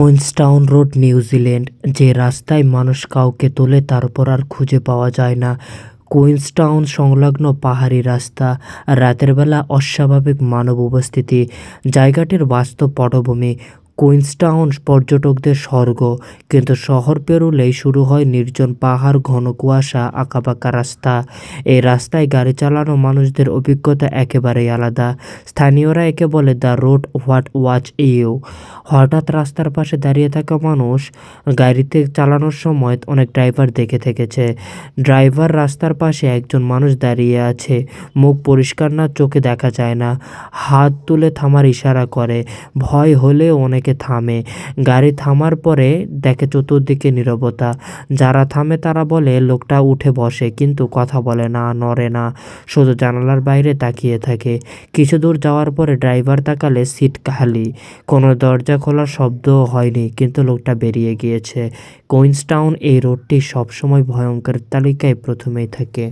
Queenstown road, New Zealand. যে রাস্তায় মানুষ কাউকে তোলে তারপর আর খুঁজে পাওয়া যায় না। কুইন্সটাউন সংলগ্ন পাহাড়ি রাস্তা, রাতের বেলা অস্বাভাবিক মানব উপস্থিতি, জায়গাটির বাস্তব পটভূমি। কুইন্সটাউন পর্যটকদের স্বর্গ, কিন্তু শহর পেরোলেই শুরু হয় নির্জন পাহাড়, ঘন কুয়াশা, আঁকাবাঁকা রাস্তা। এই রাস্তায় গাড়ি চালানো মানুষদের অভিজ্ঞতা একেবারেই আলাদা। স্থানীয়রা একে বলে the road what watch you. হঠাৎ রাস্তার পাশে দাঁড়িয়ে থাকা মানুষ গাড়িতে চালানোর সময় অনেক ড্রাইভার দেখে থেকেছে। ড্রাইভার রাস্তার পাশে একজন মানুষ দাঁড়িয়ে আছে, মুখ পরিষ্কার না, চোখে দেখা যায় না, হাত তুলে থামার ইশারা করে। ভয় হলেও অনেকে থামে। গাড়ি থামার পরে দেখে চতুর্দিকে নীরবতা। যারা থামে তারা বলে লোকটা উঠে বসে, কিন্তু কথা বলে না, নড়ে না, শুধু জানালার বাইরে তাকিয়ে থাকে। কিছু দূর যাওয়ার পরে ড্রাইভার তাকালে সিট খালি, কোনো দরজা খোলার শব্দও হয়নি, কিন্তু লোকটা বেরিয়ে গিয়েছে। কুইন্সটাউন এই রোডটি সবসময় ভয়ঙ্কর তালিকায় প্রথমেই থাকে।